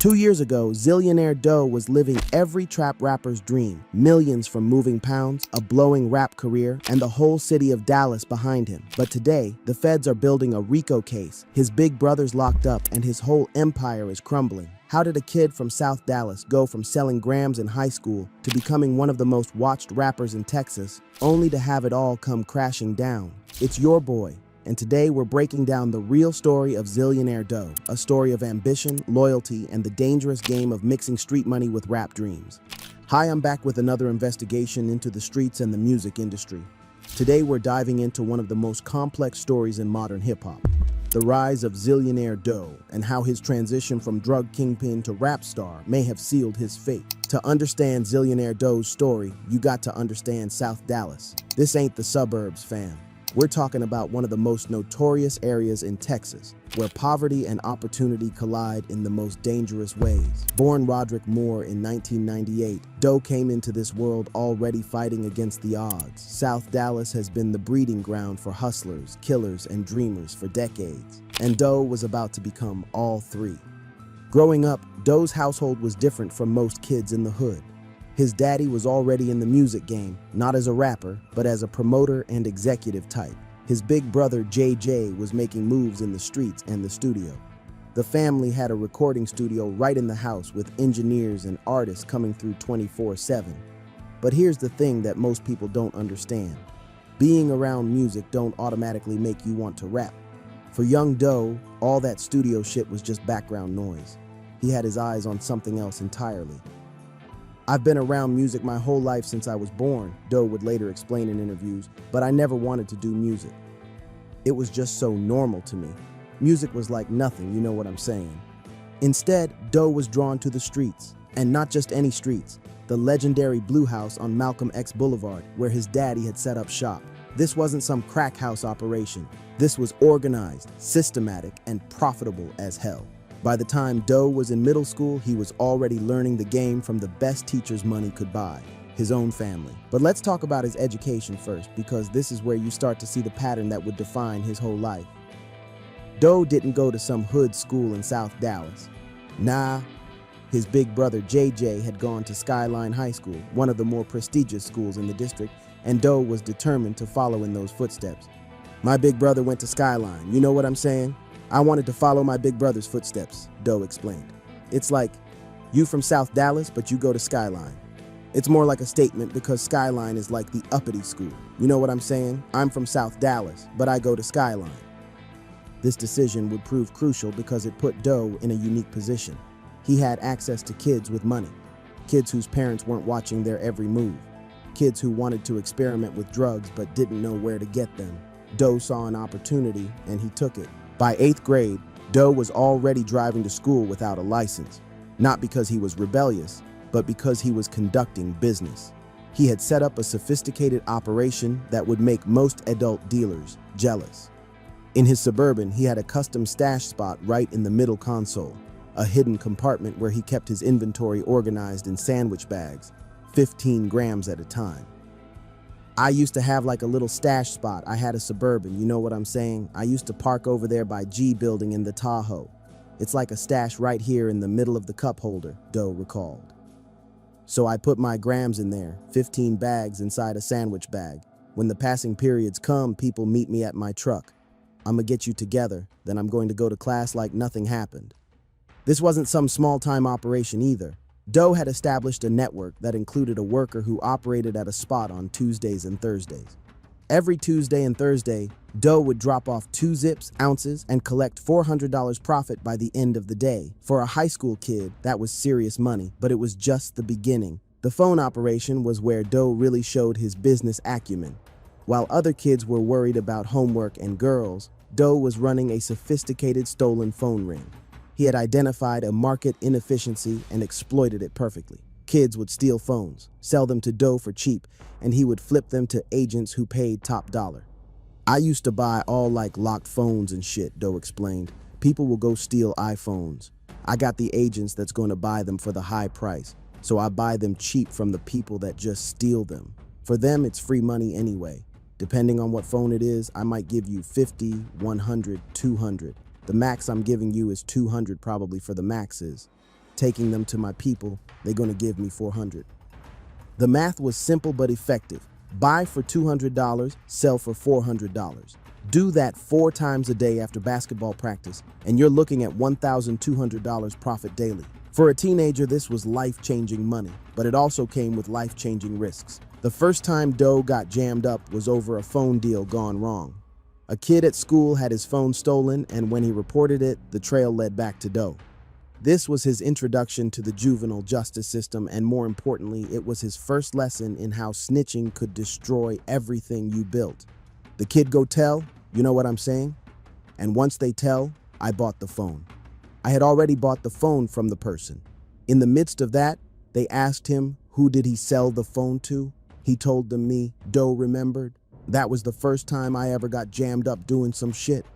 2 years ago, Zillionaire Doe was living every trap rapper's dream. Millions from moving pounds, a blowing rap career, and the whole city of Dallas behind him. But today, the feds are building a RICO case. His big brother's locked up and his whole empire is crumbling. How did a kid from South Dallas go from selling grams in high school to becoming one of the most watched rappers in Texas, only to have it all come crashing down? It's your boy. And today we're breaking down the real story of Zillionaire Doe, a story of ambition, loyalty, and the dangerous game of mixing street money with rap dreams. Hi, I'm back with another investigation into the streets and the music industry. Today we're diving into one of the most complex stories in modern hip-hop, the rise of Zillionaire Doe, and how his transition from drug kingpin to rap star may have sealed his fate. To understand Zillionaire Doe's story, you got to understand South Dallas. This ain't the suburbs, fam. We're talking about one of the most notorious areas in Texas, where poverty and opportunity collide in the most dangerous ways. Born Roderick Moore in 1998, Doe came into this world already fighting against the odds. South Dallas has been the breeding ground for hustlers, killers, and dreamers for decades, and Doe was about to become all three. Growing up, Doe's household was different from most kids in the hood. His daddy was already in the music game, not as a rapper, but as a promoter and executive type. His big brother, JJ, was making moves in the streets and the studio. The family had a recording studio right in the house with engineers and artists coming through 24/7. But here's the thing that most people don't understand. Being around music don't automatically make you want to rap. For young Doe, all that studio shit was just background noise. He had his eyes on something else entirely. I've been around music my whole life since I was born, Doe would later explain in interviews, but I never wanted to do music. It was just so normal to me. Music was like nothing, you know what I'm saying. Instead, Doe was drawn to the streets, and not just any streets, the legendary Blue House on Malcolm X Boulevard, where his daddy had set up shop. This wasn't some crack house operation. This was organized, systematic, and profitable as hell. By the time Doe was in middle school, he was already learning the game from the best teachers money could buy, his own family. But let's talk about his education first, because this is where you start to see the pattern that would define his whole life. Doe didn't go to some hood school in South Dallas. Nah, his big brother JJ had gone to Skyline High School, one of the more prestigious schools in the district, and Doe was determined to follow in those footsteps. My big brother went to Skyline, you know what I'm saying? I wanted to follow my big brother's footsteps, Doe explained. It's like, you from South Dallas, but you go to Skyline. It's more like a statement because Skyline is like the uppity school. You know what I'm saying? I'm from South Dallas, but I go to Skyline. This decision would prove crucial because it put Doe in a unique position. He had access to kids with money, kids whose parents weren't watching their every move, kids who wanted to experiment with drugs but didn't know where to get them. Doe saw an opportunity and he took it. By 8th grade, Doe was already driving to school without a license, not because he was rebellious, but because he was conducting business. He had set up a sophisticated operation that would make most adult dealers jealous. In his Suburban, he had a custom stash spot right in the middle console, a hidden compartment where he kept his inventory organized in sandwich bags, 15 grams at a time. I used to have like a little stash spot. I had a Suburban, you know what I'm saying? I used to park over there by G Building in the Tahoe. It's like a stash right here in the middle of the cup holder, Doe recalled. So I put my grams in there, 15 bags inside a sandwich bag. When the passing periods come, people meet me at my truck. I'ma get you together, then I'm going to go to class like nothing happened. This wasn't some small-time operation either. Doe had established a network that included a worker who operated at a spot on Tuesdays and Thursdays. Every Tuesday and Thursday, Doe would drop off 2 zips, ounces, and collect $400 profit by the end of the day. For a high school kid, that was serious money, but it was just the beginning. The phone operation was where Doe really showed his business acumen. While other kids were worried about homework and girls, Doe was running a sophisticated stolen phone ring. He had identified a market inefficiency and exploited it perfectly. Kids would steal phones, sell them to Doe for cheap, and he would flip them to agents who paid top dollar. I used to buy all like locked phones and shit, Doe explained. People will go steal iPhones. I got the agents that's going to buy them for the high price, so I buy them cheap from the people that just steal them. For them, it's free money anyway. Depending on what phone it is, I might give you 50, 100, 200. The max I'm giving you is 200 probably for the maxes. taking them to my people, they're gonna give me 400. The math was simple but effective. Buy for $200, sell for $400. Do that 4 times a day after basketball practice, and you're looking at $1,200 profit daily. For a teenager, this was life-changing money, but it also came with life-changing risks. The first time Doe got jammed up was over a phone deal gone wrong. A kid at school had his phone stolen, and when he reported it, the trail led back to Doe. This was his introduction to the juvenile justice system, and more importantly, it was his first lesson in how snitching could destroy everything you built. The kid go tell, you know what I'm saying? And once they tell, I bought the phone. I had already bought the phone from the person. In the midst of that, they asked him, who did he sell the phone to? He told them me. Doe remembered. That was the first time I ever got jammed up doing some shit.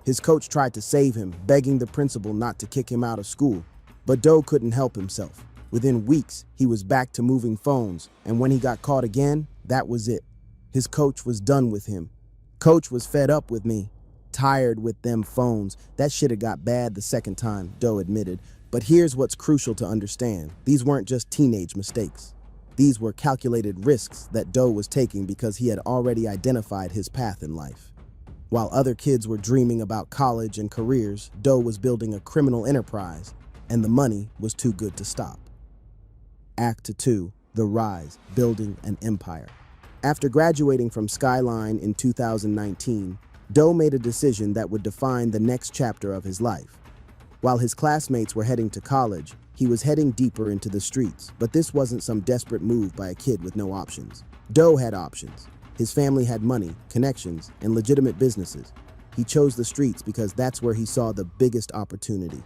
His coach tried to save him, begging the principal not to kick him out of school. But Doe couldn't help himself. Within weeks, he was back to moving phones, and when he got caught again, that was it. His coach was done with him. Coach was fed up with me. Tired with them phones. That shit had got bad the second time, Doe admitted. But here's what's crucial to understand. These weren't just teenage mistakes. These were calculated risks that Doe was taking because he had already identified his path in life. While other kids were dreaming about college and careers, Doe was building a criminal enterprise, and the money was too good to stop. Act 2, The Rise, Building an Empire. After graduating from Skyline in 2019, Doe made a decision that would define the next chapter of his life. While his classmates were heading to college, he was heading deeper into the streets, but this wasn't some desperate move by a kid with no options. Doe had options. His family had money, connections, and legitimate businesses. He chose the streets because that's where he saw the biggest opportunity.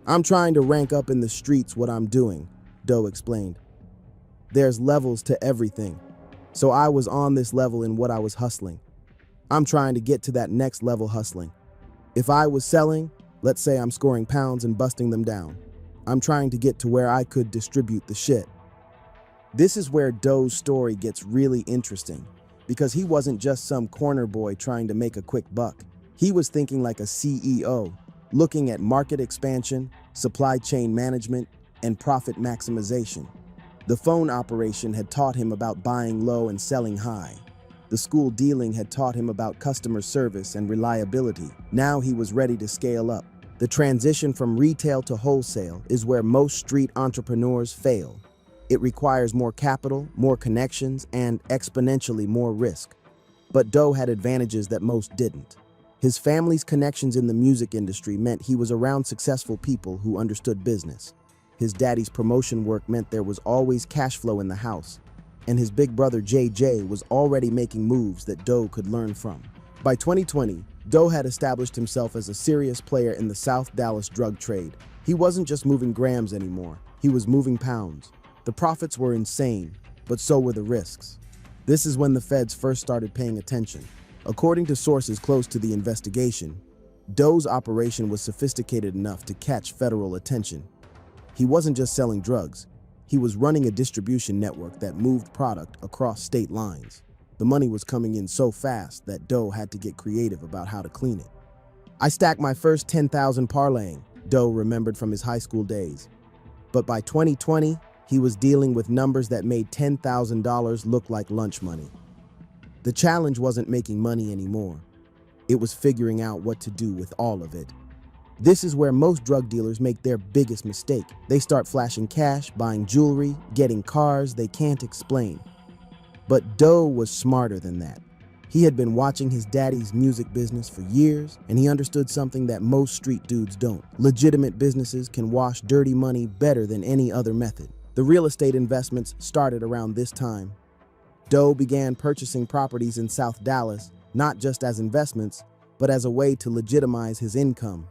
I'm trying to rank up in the streets what I'm doing, Doe explained. There's levels to everything. So I was on this level in what I was hustling. I'm trying to get to that next level hustling. If I was selling, let's say I'm scoring pounds and busting them down. I'm trying to get to where I could distribute the shit. This is where Doe's story gets really interesting, because he wasn't just some corner boy trying to make a quick buck. He was thinking like a CEO, looking at market expansion, supply chain management, and profit maximization. The phone operation had taught him about buying low and selling high. The school dealing had taught him about customer service and reliability. Now he was ready to scale up. The transition from retail to wholesale is where most street entrepreneurs fail. It requires more capital, more connections, and exponentially more risk. But Doe had advantages that most didn't. His family's connections in the music industry meant he was around successful people who understood business. His daddy's promotion work meant there was always cash flow in the house. And his big brother JJ was already making moves that Doe could learn from. By 2020, Doe had established himself as a serious player in the South Dallas drug trade. He wasn't just moving grams anymore, he was moving pounds. The profits were insane, but so were the risks. This is when the feds first started paying attention. According to sources close to the investigation, Doe's operation was sophisticated enough to catch federal attention. He wasn't just selling drugs, he was running a distribution network that moved product across state lines. The money was coming in so fast that Doe had to get creative about how to clean it. I stacked my first 10,000 parlaying, Doe remembered from his high school days. But by 2020, he was dealing with numbers that made $10,000 look like lunch money. The challenge wasn't making money anymore. It was figuring out what to do with all of it. This is where most drug dealers make their biggest mistake. They start flashing cash, buying jewelry, getting cars they can't explain. But Doe was smarter than that. He had been watching his daddy's music business for years, and he understood something that most street dudes don't. Legitimate businesses can wash dirty money better than any other method. The real estate investments started around this time. Doe began purchasing properties in South Dallas, not just as investments, but as a way to legitimize his income.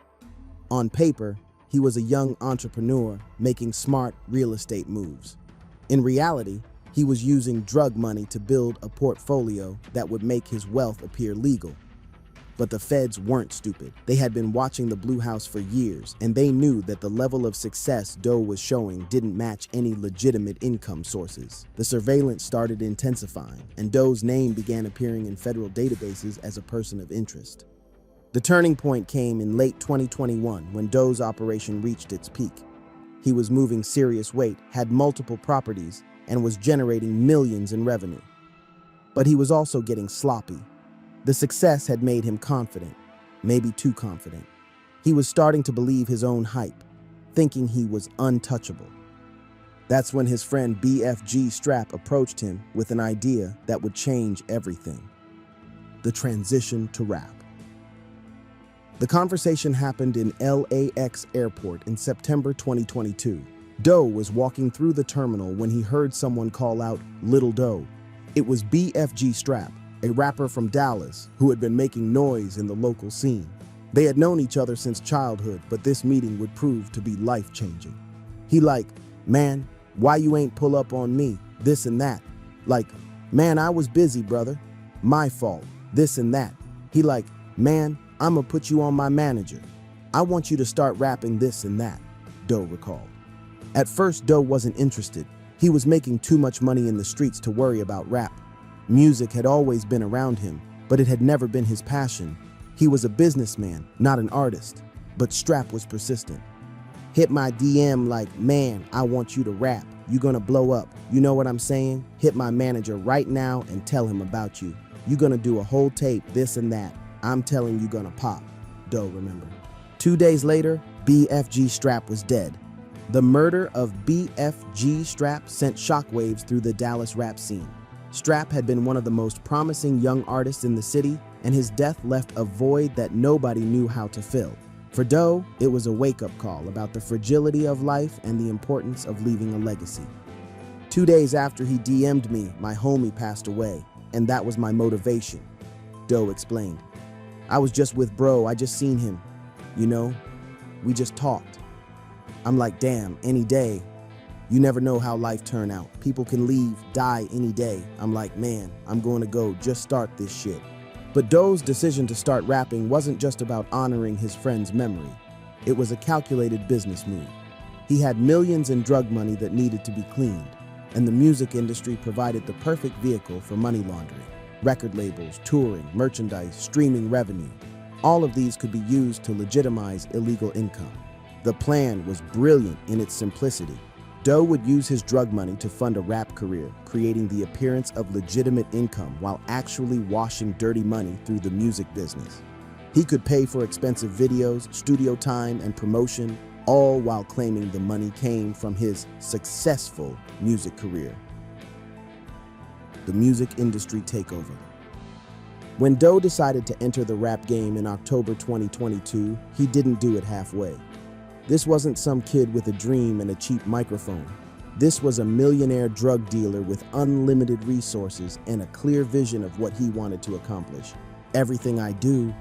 On paper, he was a young entrepreneur making smart real estate moves. In reality, he was using drug money to build a portfolio that would make his wealth appear legal. But the feds weren't stupid. They had been watching the Blue House for years, and they knew that the level of success Doe was showing didn't match any legitimate income sources. The surveillance started intensifying, and Doe's name began appearing in federal databases as a person of interest. The turning point came in late 2021 when Doe's operation reached its peak. He was moving serious weight, had multiple properties, and was generating millions in revenue. But he was also getting sloppy. The success had made him confident, maybe too confident. He was starting to believe his own hype, thinking he was untouchable. That's when his friend BFG Strap approached him with an idea that would change everything: the transition to rap. The conversation happened in LAX airport in September 2022. Doe was walking through the terminal when he heard someone call out, "Little Doe." It was BFG Strap, a rapper from Dallas who had been making noise in the local scene. They had known each other since childhood, but this meeting would prove to be life-changing. He like, "Man, why you ain't pull up on me? This and that." Like, "Man, I was busy, brother. My fault. This and that." He like, "Man, I'ma put you on my manager. I want you to start rapping this and that," Doe recalled. At first, Doe wasn't interested. He was making too much money in the streets to worry about rap. Music had always been around him, but it had never been his passion. He was a businessman, not an artist. But Strap was persistent. "Hit my DM like, 'Man, I want you to rap. You gonna blow up. You know what I'm saying? Hit my manager right now and tell him about you. You gonna do a whole tape, this and that. I'm telling you gonna pop," Doe remembered. 2 days later, BFG Strap was dead. The murder of BFG Strap sent shockwaves through the Dallas rap scene. Strap had been one of the most promising young artists in the city, and his death left a void that nobody knew how to fill. For Doe, it was a wake-up call about the fragility of life and the importance of leaving a legacy. 2 days after he DM'd me, my homie passed away, and that was my motivation, Doe explained. "I was just with bro, I just seen him. You know, we just talked. I'm like, damn, any day. You never know how life turn out. People can leave, die any day. I'm like, man, I'm going to go just start this shit." But Doe's decision to start rapping wasn't just about honoring his friend's memory. It was a calculated business move. He had millions in drug money that needed to be cleaned, and the music industry provided the perfect vehicle for money laundering. Record labels, touring, merchandise, streaming revenue. All of these could be used to legitimize illegal income. The plan was brilliant in its simplicity. Doe would use his drug money to fund a rap career, creating the appearance of legitimate income while actually washing dirty money through the music business. He could pay for expensive videos, studio time, and promotion, all while claiming the money came from his successful music career. The music industry takeover. When Doe decided to enter the rap game in October 2022, he didn't do it halfway. This wasn't some kid with a dream and a cheap microphone. This was a millionaire drug dealer with unlimited resources and a clear vision of what he wanted to accomplish. "Everything I do,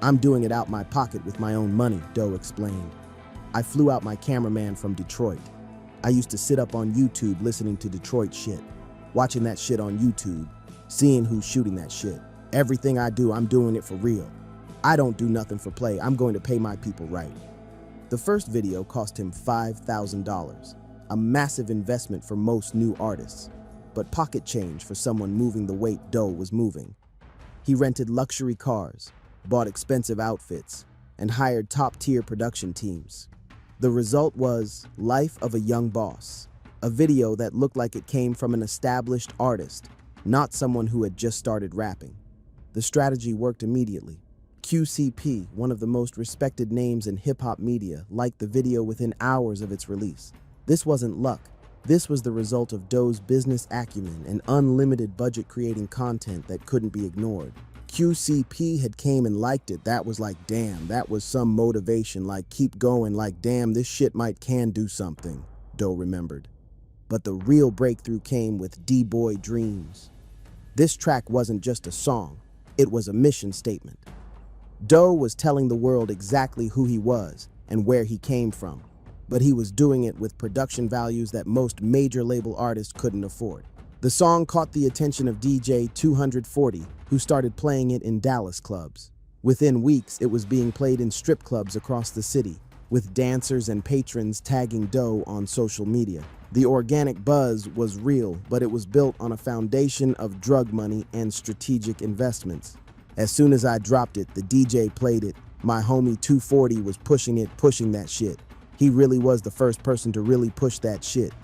I'm doing it out my pocket with my own money," Doe explained. "I flew out my cameraman from Detroit. I used to sit up on YouTube listening to Detroit shit, watching that shit on YouTube, seeing who's shooting that shit. Everything I do, I'm doing it for real. I don't do nothing for play. I'm going to pay my people right." The first video cost him $5,000, a massive investment for most new artists, but pocket change for someone moving the weight Doe was moving. He rented luxury cars, bought expensive outfits, and hired top-tier production teams. The result was Life of a Young Boss, a video that looked like it came from an established artist, not someone who had just started rapping. The strategy worked immediately. QCP, one of the most respected names in hip-hop media, liked the video within hours of its release. This wasn't luck. This was the result of Doe's business acumen and unlimited budget creating content that couldn't be ignored. QCP had came and liked it. That was like, damn, that was some motivation, like keep going, like damn, this shit can do something, Doe remembered. But the real breakthrough came with D-Boy Dreams. This track wasn't just a song, it was a mission statement. Doe was telling the world exactly who he was and where he came from, but he was doing it with production values that most major label artists couldn't afford. The song caught the attention of DJ 240, who started playing it in Dallas clubs. Within weeks, it was being played in strip clubs across the city, with dancers and patrons tagging Doe on social media. The organic buzz was real, but it was built on a foundation of drug money and strategic investments. As soon as I dropped it, the DJ played it. My homie 240 was pushing that shit. He really was the first person to really push that shit.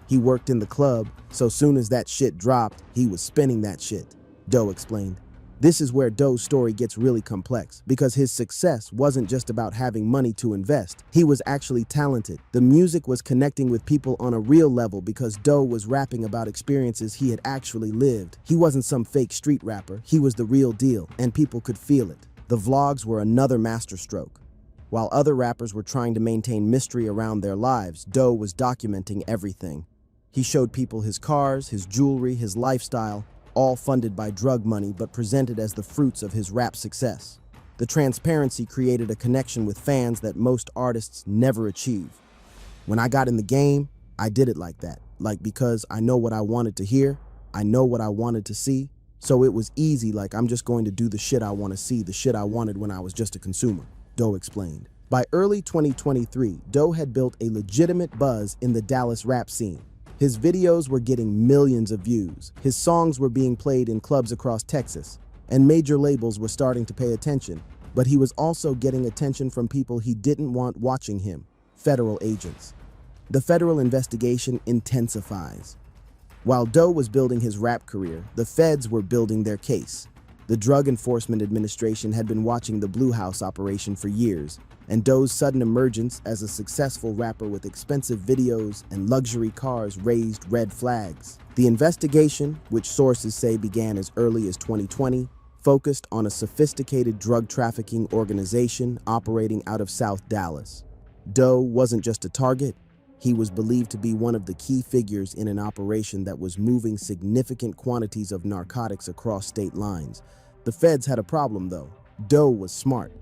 He worked in the club, so soon as that shit dropped, he was spinning that shit, Doe explained. This is where Doe's story gets really complex, because his success wasn't just about having money to invest. He was actually talented. The music was connecting with people on a real level because Doe was rapping about experiences he had actually lived. He wasn't some fake street rapper, he was the real deal, and people could feel it. The vlogs were another masterstroke. While other rappers were trying to maintain mystery around their lives, Doe was documenting everything. He showed people his cars, his jewelry, his lifestyle, all funded by drug money but presented as the fruits of his rap success. The transparency created a connection with fans that most artists never achieve. When I got in the game, I did it like that. Because I know what I wanted to hear, I know what I wanted to see, so it was easy, I'm just going to do the shit I want to see, the shit I wanted when I was just a consumer, Doe explained. By early 2023, Doe had built a legitimate buzz in the Dallas rap scene. His videos were getting millions of views, his songs were being played in clubs across Texas, and major labels were starting to pay attention, but he was also getting attention from people he didn't want watching him, federal agents. The federal investigation intensifies. While Doe was building his rap career, the feds were building their case. The Drug Enforcement Administration had been watching the Blue House operation for years, and Doe's sudden emergence as a successful rapper with expensive videos and luxury cars raised red flags. The investigation, which sources say began as early as 2020, focused on a sophisticated drug trafficking organization operating out of South Dallas. Doe wasn't just a target, he was believed to be one of the key figures in an operation that was moving significant quantities of narcotics across state lines. The feds had a problem, though. Doe was smart.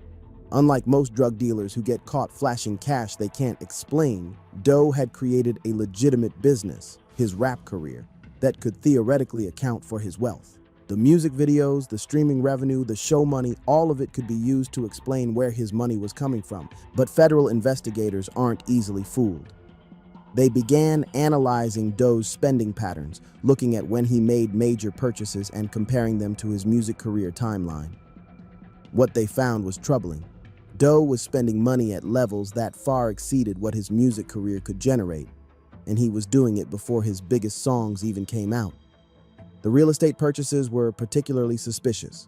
Unlike most drug dealers who get caught flashing cash they can't explain, Doe had created a legitimate business, his rap career, that could theoretically account for his wealth. The music videos, the streaming revenue, the show money, all of it could be used to explain where his money was coming from. But federal investigators aren't easily fooled. They began analyzing Doe's spending patterns, looking at when he made major purchases and comparing them to his music career timeline. What they found was troubling. Doe was spending money at levels that far exceeded what his music career could generate, and he was doing it before his biggest songs even came out. The real estate purchases were particularly suspicious.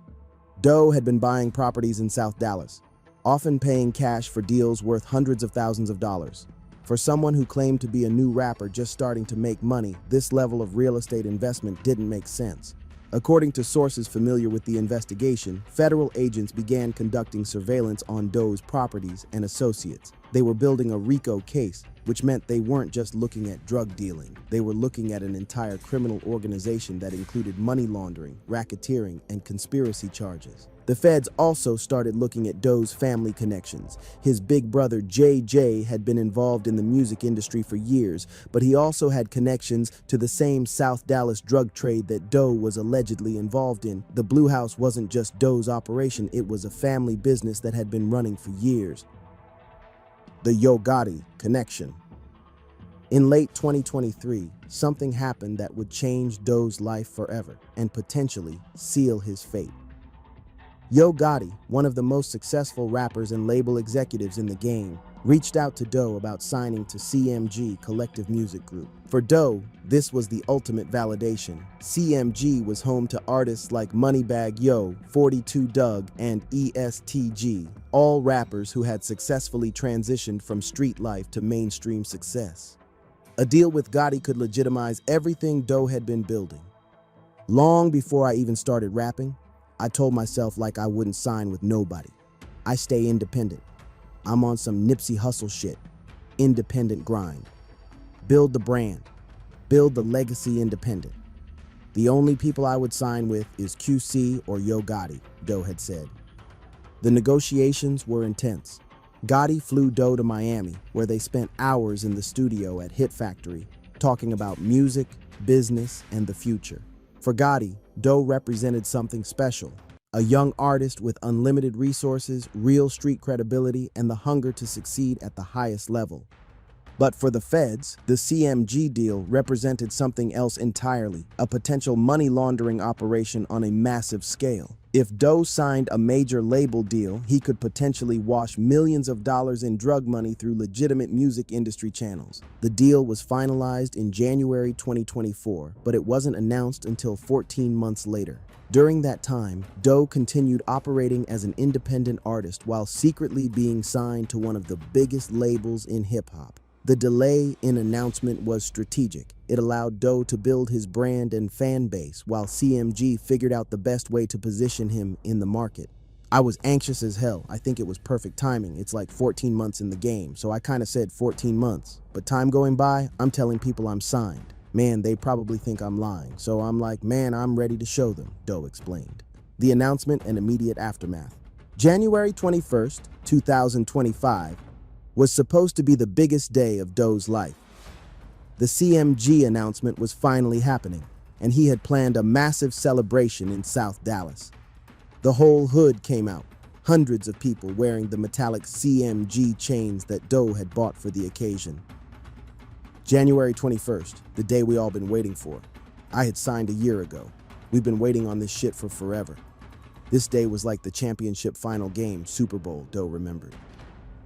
Doe had been buying properties in South Dallas, often paying cash for deals worth hundreds of thousands of dollars. For someone who claimed to be a new rapper just starting to make money, this level of real estate investment didn't make sense. According to sources familiar with the investigation, federal agents began conducting surveillance on Doe's properties and associates. They were building a RICO case, which meant they weren't just looking at drug dealing. They were looking at an entire criminal organization that included money laundering, racketeering, and conspiracy charges. The feds also started looking at Doe's family connections. His big brother JJ had been involved in the music industry for years, but he also had connections to the same South Dallas drug trade that Doe was allegedly involved in. The Blue House wasn't just Doe's operation, it was a family business that had been running for years. The Yo Gotti connection. In late 2023, something happened that would change Doe's life forever and potentially seal his fate. Yo Gotti, one of the most successful rappers and label executives in the game, reached out to Doe about signing to CMG Collective Music Group. For Doe, this was the ultimate validation. CMG was home to artists like Moneybagg Yo, 42 Dugg, and ESTG, all rappers who had successfully transitioned from street life to mainstream success. A deal with Gotti could legitimize everything Doe had been building. Long before I even started rapping, I told myself I wouldn't sign with nobody. I stay independent. I'm on some Nipsey Hussle shit. Independent grind. Build the brand. Build the legacy independent. The only people I would sign with is QC or Yo Gotti, Doe had said. The negotiations were intense. Gotti flew Doe to Miami, where they spent hours in the studio at Hit Factory, talking about music, business, and the future. For Gotti, Doe represented something special, a young artist with unlimited resources, real street credibility, and the hunger to succeed at the highest level. But for the feds, the CMG deal represented something else entirely, a potential money laundering operation on a massive scale. If Doe signed a major label deal, he could potentially wash millions of dollars in drug money through legitimate music industry channels. The deal was finalized in January 2024, but it wasn't announced until 14 months later. During that time, Doe continued operating as an independent artist while secretly being signed to one of the biggest labels in hip-hop. The delay in announcement was strategic. It allowed Doe to build his brand and fan base while CMG figured out the best way to position him in the market. I was anxious as hell. I think it was perfect timing. It's like 14 months in the game, so I kind of said 14 months. But time going by, I'm telling people I'm signed. Man, they probably think I'm lying, so I'm like, man, I'm ready to show them, Doe explained. The announcement and immediate aftermath. January 21st, 2025, was supposed to be the biggest day of Doe's life. The CMG announcement was finally happening, and he had planned a massive celebration in South Dallas. The whole hood came out, hundreds of people wearing the metallic CMG chains that Doe had bought for the occasion. January 21st, the day we all been waiting for. I had signed a year ago. We've been waiting on this shit for forever. This day was like the championship final game, Super Bowl, Doe remembered.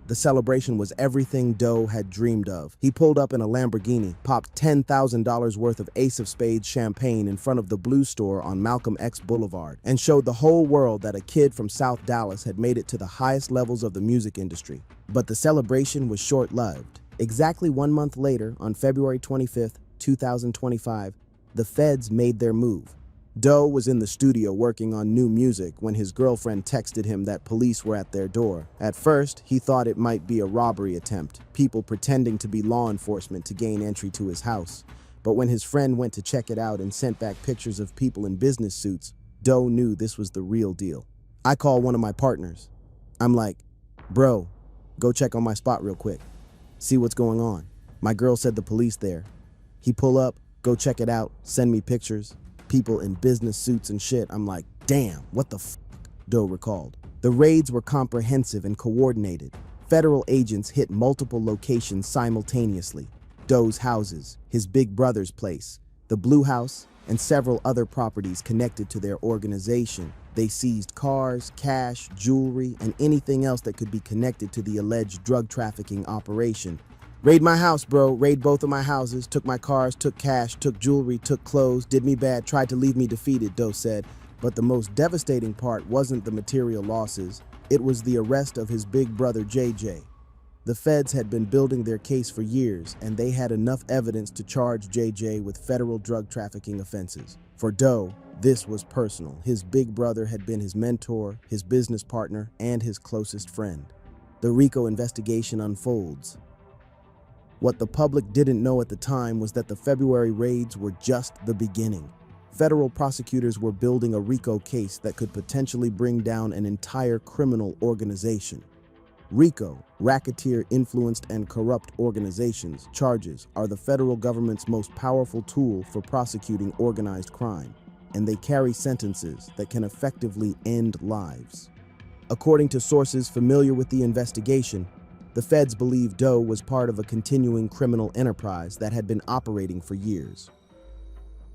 The celebration was everything Doe had dreamed of. He pulled up in a Lamborghini, popped $10,000 worth of Ace of Spades champagne in front of the Blue Store on Malcolm X Boulevard, and showed the whole world that a kid from South Dallas had made it to the highest levels of the music industry. But the celebration was short-lived. Exactly 1 month later, on February 25th, 2025, the feds made their move. Doe was in the studio working on new music when his girlfriend texted him that police were at their door. At first, he thought it might be a robbery attempt, people pretending to be law enforcement to gain entry to his house. But when his friend went to check it out and sent back pictures of people in business suits, Doe knew this was the real deal. I call one of my partners. I'm like, bro, go check on my spot real quick. See what's going on. My girl said the police there. He pull up, go check it out, send me pictures. People in business suits and shit. I'm like, damn, what the f***, Doe recalled. The raids were comprehensive and coordinated. Federal agents hit multiple locations simultaneously. Doe's houses, his big brother's place, the Blue House, and several other properties connected to their organization. They seized cars, cash, jewelry, and anything else that could be connected to the alleged drug trafficking operation. Raid my house, bro. Raid both of my houses. Took my cars, took cash, took jewelry, took clothes, did me bad, tried to leave me defeated, Doe said. But the most devastating part wasn't the material losses. It was the arrest of his big brother, JJ. The feds had been building their case for years, and they had enough evidence to charge JJ with federal drug trafficking offenses. For Doe, this was personal. His big brother had been his mentor, his business partner, and his closest friend. The RICO investigation unfolds. What the public didn't know at the time was that the February raids were just the beginning. Federal prosecutors were building a RICO case that could potentially bring down an entire criminal organization. RICO, Racketeer Influenced and Corrupt Organizations, charges are the federal government's most powerful tool for prosecuting organized crime, and they carry sentences that can effectively end lives. According to sources familiar with the investigation, the feds believe Doe was part of a continuing criminal enterprise that had been operating for years.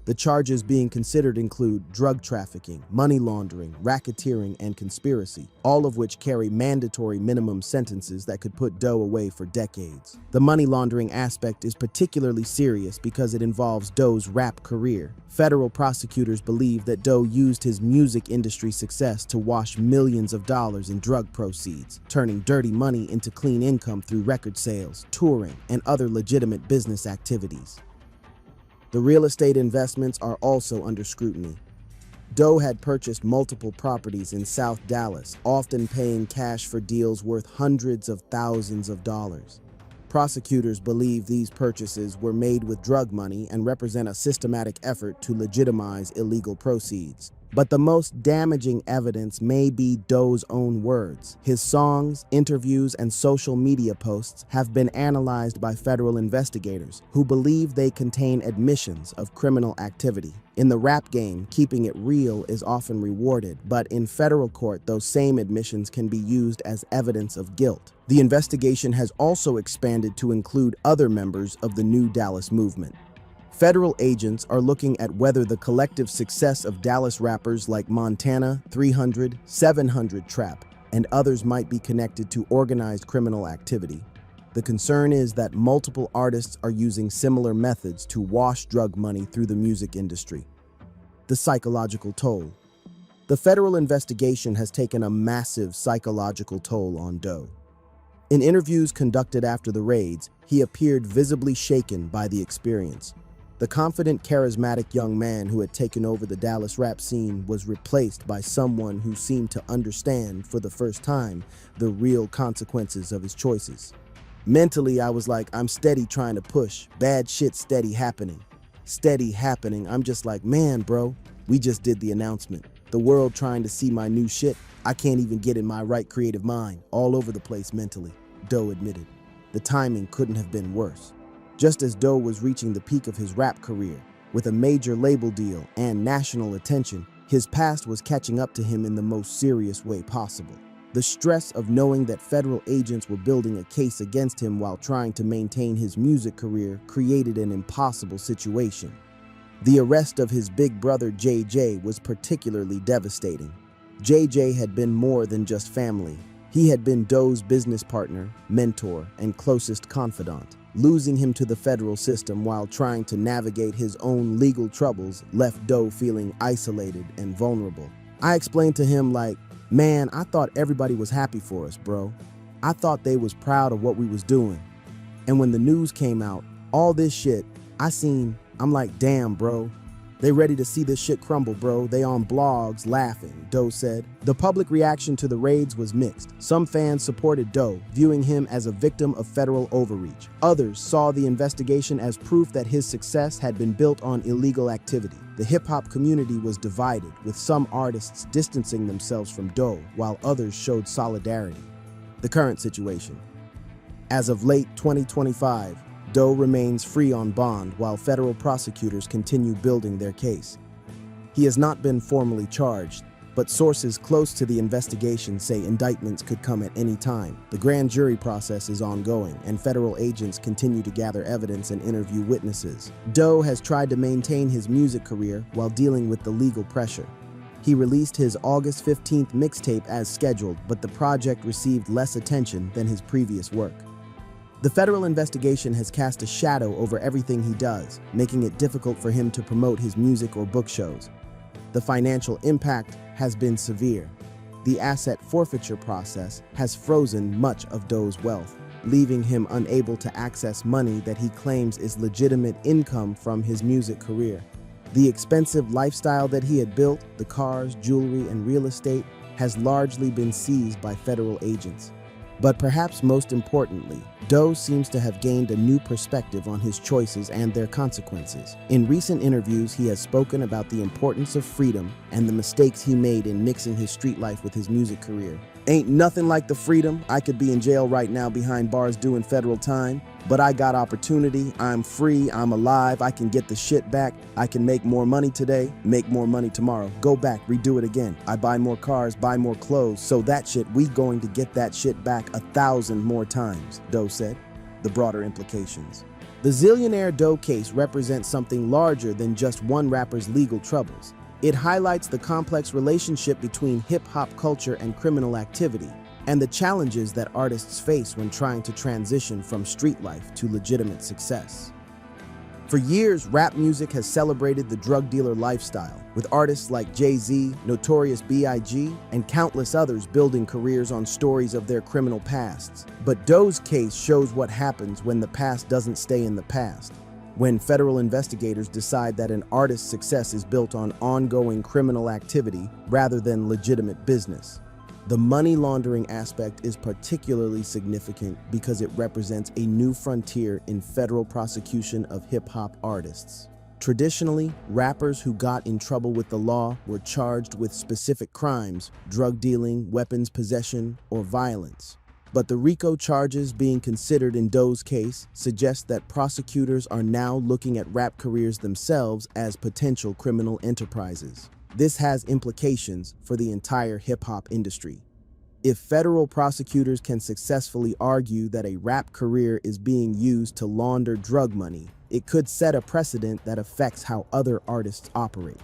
The charges being considered include drug trafficking, money laundering, racketeering, and conspiracy, all of which carry mandatory minimum sentences that could put Doe away for decades. The money laundering aspect is particularly serious because it involves Doe's rap career. Federal prosecutors believe that Doe used his music industry success to wash millions of dollars in drug proceeds, turning dirty money into clean income through record sales, touring, and other legitimate business activities. The real estate investments are also under scrutiny. Doe had purchased multiple properties in South Dallas, often paying cash for deals worth hundreds of thousands of dollars. Prosecutors believe these purchases were made with drug money and represent a systematic effort to legitimize illegal proceeds. But the most damaging evidence may be Doe's own words. His songs, interviews, and social media posts have been analyzed by federal investigators who believe they contain admissions of criminal activity. In the rap game, keeping it real is often rewarded, but in federal court, those same admissions can be used as evidence of guilt. The investigation has also expanded to include other members of the New Dallas movement. Federal agents are looking at whether the collective success of Dallas rappers like Montana, 300, 700 Trap, and others might be connected to organized criminal activity. The concern is that multiple artists are using similar methods to wash drug money through the music industry. The psychological toll. The federal investigation has taken a massive psychological toll on Doe. In interviews conducted after the raids, he appeared visibly shaken by the experience. The confident, charismatic young man who had taken over the Dallas rap scene was replaced by someone who seemed to understand, for the first time, the real consequences of his choices. Mentally, I was like, I'm steady trying to push. Bad shit steady happening. Steady happening. I'm just like, man, bro, we just did the announcement. The world trying to see my new shit. I can't even get in my right creative mind. All over the place mentally, Doe admitted. The timing couldn't have been worse. Just as Doe was reaching the peak of his rap career, with a major label deal and national attention, his past was catching up to him in the most serious way possible. The stress of knowing that federal agents were building a case against him while trying to maintain his music career created an impossible situation. The arrest of his big brother JJ was particularly devastating. JJ had been more than just family. He had been Doe's business partner, mentor, and closest confidant. Losing him to the federal system while trying to navigate his own legal troubles left Doe feeling isolated and vulnerable. I explained to him like, man, I thought everybody was happy for us, bro. I thought they was proud of what we was doing. And when the news came out, all this shit, I'm like, damn, bro. They ready to see this shit crumble, bro. They on blogs laughing, Doe said. The public reaction to the raids was mixed. Some fans supported Doe, viewing him as a victim of federal overreach. Others saw the investigation as proof that his success had been built on illegal activity. The hip-hop community was divided, with some artists distancing themselves from Doe, while others showed solidarity. The current situation. As of late 2025, Doe remains free on bond while federal prosecutors continue building their case. He has not been formally charged, but sources close to the investigation say indictments could come at any time. The grand jury process is ongoing, and federal agents continue to gather evidence and interview witnesses. Doe has tried to maintain his music career while dealing with the legal pressure. He released his August 15th mixtape as scheduled, but the project received less attention than his previous work. The federal investigation has cast a shadow over everything he does, making it difficult for him to promote his music or book shows. The financial impact has been severe. The asset forfeiture process has frozen much of Doe's wealth, leaving him unable to access money that he claims is legitimate income from his music career. The expensive lifestyle that he had built, the cars, jewelry, and real estate, has largely been seized by federal agents. But perhaps most importantly, Doe seems to have gained a new perspective on his choices and their consequences. In recent interviews, he has spoken about the importance of freedom and the mistakes he made in mixing his street life with his music career. Ain't nothing like the freedom. I could be in jail right now behind bars doing federal time, but I got opportunity. I'm free. I'm alive. I can get the shit back. I can make more money today, make more money tomorrow. Go back, redo it again. I buy more cars, buy more clothes. So that shit, we going to get that shit back 1,000 more times, Doe said. The broader implications. The Zillionaire Doe case represents something larger than just one rapper's legal troubles. It highlights the complex relationship between hip-hop culture and criminal activity, and the challenges that artists face when trying to transition from street life to legitimate success. For years, rap music has celebrated the drug dealer lifestyle, with artists like Jay-Z, Notorious B.I.G., and countless others building careers on stories of their criminal pasts. But Doe's case shows what happens when the past doesn't stay in the past. When federal investigators decide that an artist's success is built on ongoing criminal activity rather than legitimate business. The money laundering aspect is particularly significant because it represents a new frontier in federal prosecution of hip-hop artists. Traditionally, rappers who got in trouble with the law were charged with specific crimes, drug dealing, weapons possession, or violence. But the RICO charges being considered in Doe's case suggest that prosecutors are now looking at rap careers themselves as potential criminal enterprises. This has implications for the entire hip-hop industry. If federal prosecutors can successfully argue that a rap career is being used to launder drug money, it could set a precedent that affects how other artists operate.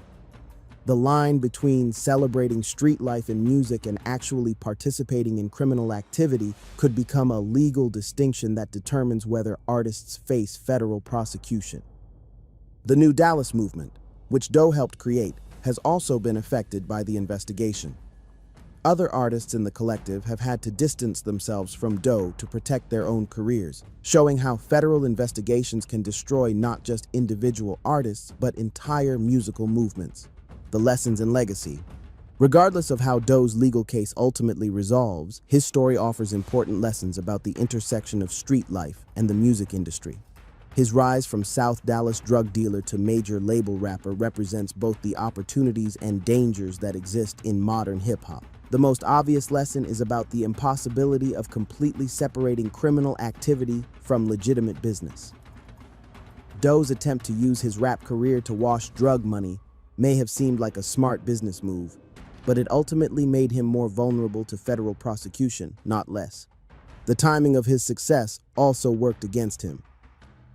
The line between celebrating street life and music and actually participating in criminal activity could become a legal distinction that determines whether artists face federal prosecution. The New Dallas movement, which Doe helped create, has also been affected by the investigation. Other artists in the collective have had to distance themselves from Doe to protect their own careers, showing how federal investigations can destroy not just individual artists, but entire musical movements. The lessons and legacy. Regardless of how Doe's legal case ultimately resolves, his story offers important lessons about the intersection of street life and the music industry. His rise from South Dallas drug dealer to major label rapper represents both the opportunities and dangers that exist in modern hip-hop. The most obvious lesson is about the impossibility of completely separating criminal activity from legitimate business. Doe's attempt to use his rap career to wash drug money may have seemed like a smart business move, but it ultimately made him more vulnerable to federal prosecution, not less. The timing of his success also worked against him.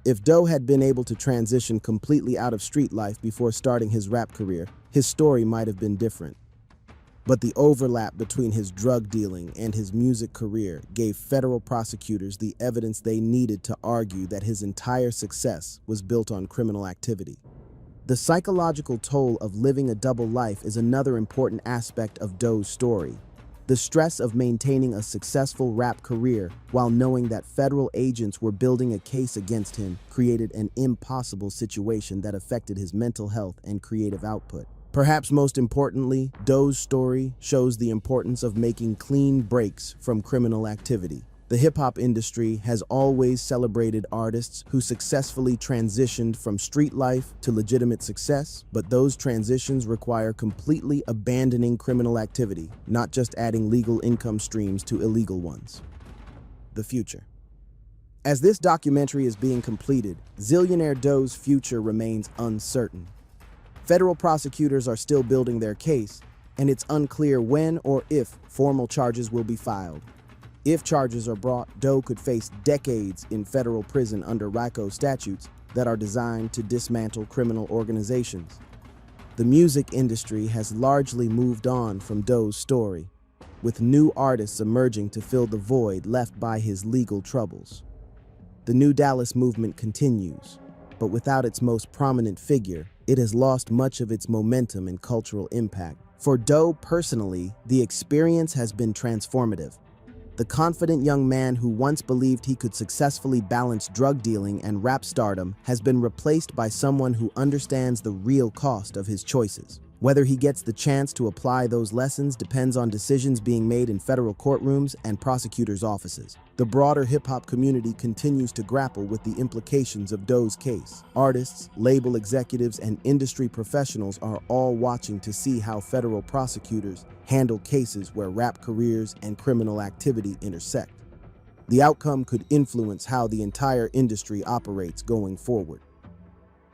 If Doe had been able to transition completely out of street life before starting his rap career, his story might have been different. But the overlap between his drug dealing and his music career gave federal prosecutors the evidence they needed to argue that his entire success was built on criminal activity. The psychological toll of living a double life is another important aspect of Doe's story. The stress of maintaining a successful rap career while knowing that federal agents were building a case against him created an impossible situation that affected his mental health and creative output. Perhaps most importantly, Doe's story shows the importance of making clean breaks from criminal activity. The hip-hop industry has always celebrated artists who successfully transitioned from street life to legitimate success, but those transitions require completely abandoning criminal activity, not just adding legal income streams to illegal ones. The future. As this documentary is being completed, Zillionaire Doe's future remains uncertain. Federal prosecutors are still building their case, and it's unclear when or if formal charges will be filed. If charges are brought, Doe could face decades in federal prison under RICO statutes that are designed to dismantle criminal organizations. The music industry has largely moved on from Doe's story, with new artists emerging to fill the void left by his legal troubles. The New Dallas movement continues, but without its most prominent figure, it has lost much of its momentum and cultural impact. For Doe personally, the experience has been transformative. The confident young man who once believed he could successfully balance drug dealing and rap stardom has been replaced by someone who understands the real cost of his choices. Whether he gets the chance to apply those lessons depends on decisions being made in federal courtrooms and prosecutors' offices. The broader hip-hop community continues to grapple with the implications of Doe's case. Artists, label executives, and industry professionals are all watching to see how federal prosecutors handle cases where rap careers and criminal activity intersect. The outcome could influence how the entire industry operates going forward.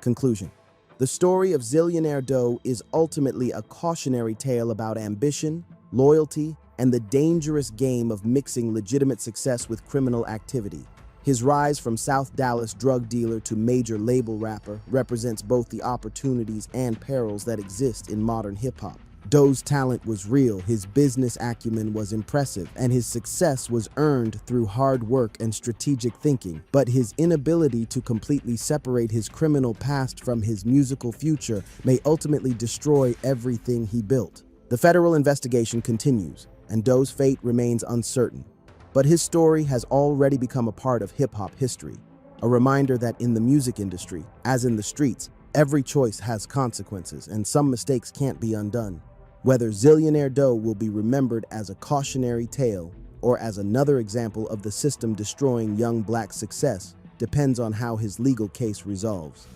Conclusion. The story of Zillionaire Doe is ultimately a cautionary tale about ambition, loyalty, and the dangerous game of mixing legitimate success with criminal activity. His rise from South Dallas drug dealer to major label rapper represents both the opportunities and perils that exist in modern hip-hop. Doe's talent was real, his business acumen was impressive, and his success was earned through hard work and strategic thinking. But his inability to completely separate his criminal past from his musical future may ultimately destroy everything he built. The federal investigation continues, and Doe's fate remains uncertain. But his story has already become a part of hip-hop history, a reminder that in the music industry, as in the streets, every choice has consequences, and some mistakes can't be undone. Whether Zillionaire Doe will be remembered as a cautionary tale or as another example of the system destroying young black success depends on how his legal case resolves.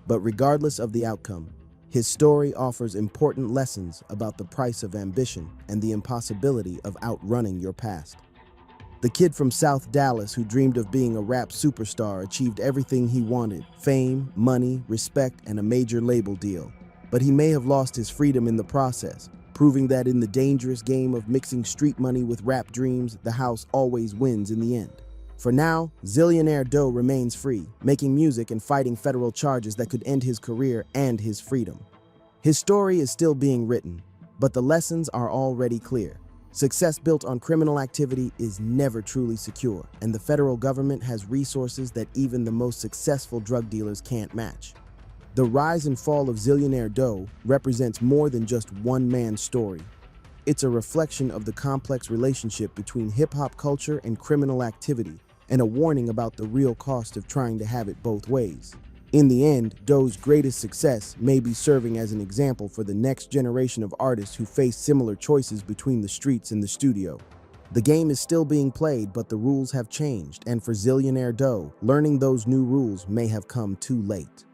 But regardless of the outcome, his story offers important lessons about the price of ambition and the impossibility of outrunning your past. The kid from South Dallas who dreamed of being a rap superstar achieved everything he wanted: fame, money, respect, and a major label deal. But he may have lost his freedom in the process, proving that in the dangerous game of mixing street money with rap dreams, the house always wins in the end. For now, Zillionaire Doe remains free, making music and fighting federal charges that could end his career and his freedom. His story is still being written, but the lessons are already clear. Success built on criminal activity is never truly secure, and the federal government has resources that even the most successful drug dealers can't match. The rise and fall of Zillionaire Doe represents more than just one man's story. It's a reflection of the complex relationship between hip-hop culture and criminal activity, and a warning about the real cost of trying to have it both ways. In the end, Doe's greatest success may be serving as an example for the next generation of artists who face similar choices between the streets and the studio. The game is still being played, but the rules have changed, and for Zillionaire Doe, learning those new rules may have come too late.